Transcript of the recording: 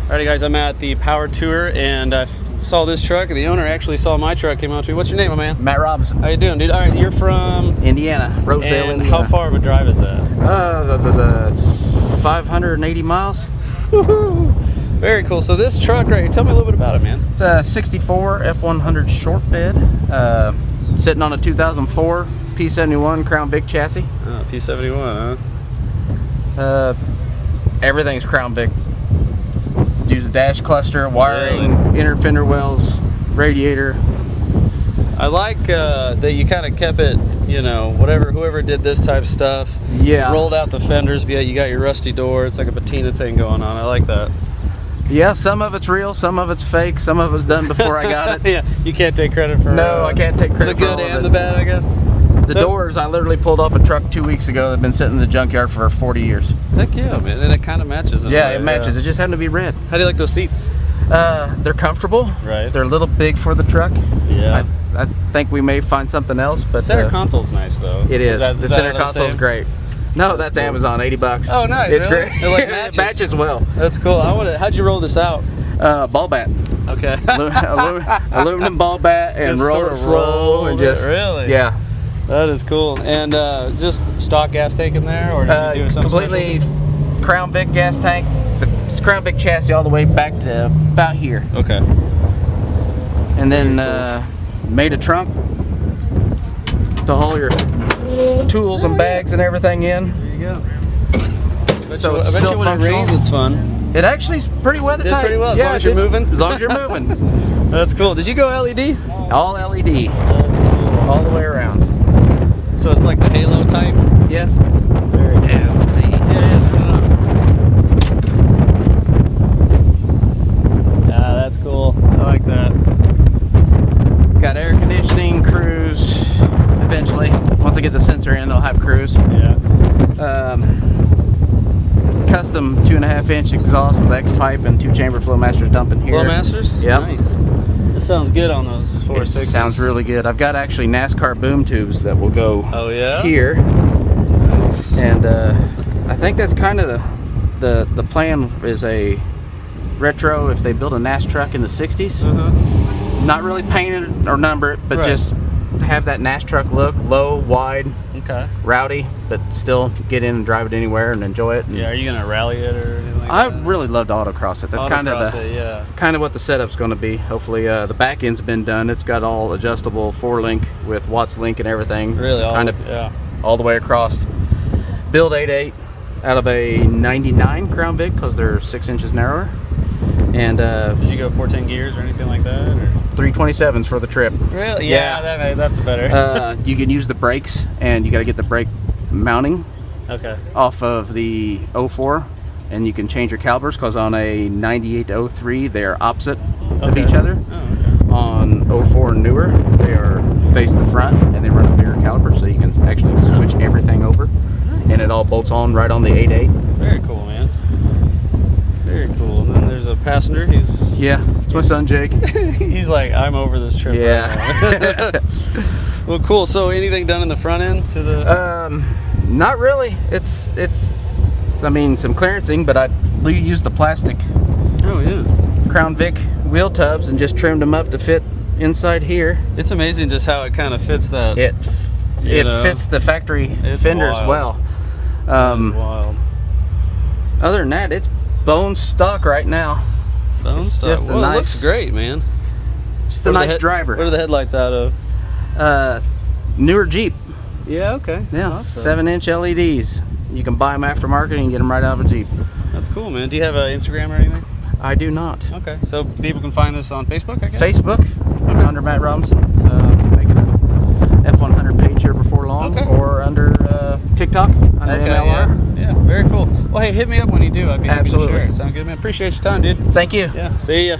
Alrighty guys, I'm at the Power Tour and I saw this truck and the owner actually saw my truck, came out to me. What's your name, my man? Matt Robinson. How you doing, dude? Alright, you're from? Indiana, Rosedale, and Indiana. How far of a drive is that? 580 miles. Very cool. So this truck right here, tell me a little bit about it, man. It's a 64 F100 short bed, sitting on a 2004 P71 Crown Vic chassis. Oh, P71, huh? Everything's Crown Vic. Use the dash cluster, wiring, inner fender wells, radiator. I like that you kind of kept it, you know, whoever did this type of stuff. Yeah. Rolled out the fenders, but yet you got your rusty door. It's like a patina thing going on. I like that. Yeah, some of it's real, some of it's fake, some of it's done before I got it. Yeah, you can't take credit for No, I can't take credit the for good all of and it. the bad, I guess. The doors, I literally pulled off a truck 2 weeks ago that'd been sitting in the junkyard for 40 years. Heck yeah, man, and it kind of matches. Yeah, it matches. It just happened to be red. How do you like those seats? They're comfortable. Right. They're a little big for the truck. Yeah. I think we may find something else, but Center console's nice though. It is. The center console's console's great. No, that's cool. Amazon, $80. Oh, nice. It's really? great. It like It matches well. That's cool. How'd you roll this out? Ball bat. Okay. Aluminum ball bat and Just roll sort it of slow and just really. Yeah. That is cool. And just stock gas tank in there, or did you do something completely special? Crown Vic gas tank. The Crown Vic chassis all the way back to about here. Okay. And then made a trunk to haul your tools and bags and everything in. There you go. So it's still when functional. It rains, it's fun. It actually is pretty weather Did tight. pretty well, as yeah, long as you're moving. As long as you're moving. That's cool. Did you go LED? All LED. That's cool. All the way around. So it's like the Halo type? Yes. Very cool. Yeah, let's see. Yeah, that's cool. I like that. It's got air conditioning, cruise. Eventually, once I get the sensor in, it'll have cruise. Yeah. Custom 2.5-inch exhaust with X pipe and 2-chamber Flowmasters dumping here. Flowmasters? Yeah. Nice. This sounds good on those 4.6s. It sounds really good. I've got actually NASCAR boom tubes that will go here. Nice. And I think that's kind of the plan is a retro if they build a NAS truck in the 60s. Not really paint it or number it, but just have that NAS truck look, low, wide, rowdy, but still get in and drive it anywhere and enjoy it. Yeah, are you gonna rally it or anything like I that? really love to autocross it. That's kind of what the setup's going to be. Hopefully, the back end's been done. It's got all adjustable 4-link with Watts link and everything. Really, all the way across. Build 8.8 out of a 99 Crown Vic because they're 6 inches narrower. And did you go 14 gears or anything like that? Or? 327s for the trip. Really? Yeah, that's better. You can use the brakes, and you got to get the brake mounting off of the 04, and you can change your calipers because on a 98 to 03 they are opposite of each other. On 04 and newer they are face the front and they run a bigger caliper, so you can actually switch everything over. And it all bolts on right on the 8.8. Very cool, man. Very cool. And then there's a passenger. It's my son Jake. He's like, I'm over this trip. Yeah. Right. Well, cool. So anything done in the front end to the? Not really. It's I mean, some clearancing, but I used the plastic. Oh yeah. Crown Vic wheel tubs and just trimmed them up to fit inside here. It's amazing just how it kind of fits that. It fits the factory fenders well. Wild. Other than that, it's bone stock right now. Bone stock. Just It looks great, man. Just a nice driver. What are the headlights out of? Newer Jeep. Yeah. Okay. Yeah. Awesome. 7-inch LEDs. You can buy them aftermarket and get them right out of a Jeep. That's cool, man. Do you have an Instagram or anything? I do not. Okay. So people can find this on Facebook, I guess? Facebook, under Matt Robinson. Making an F100 page here before long. Or under TikTok, under MLR. Yeah, very cool. Well, hey, hit me up when you do. I'd be happy to share it. Sound good, man? Appreciate your time, dude. Thank you. Yeah. See ya.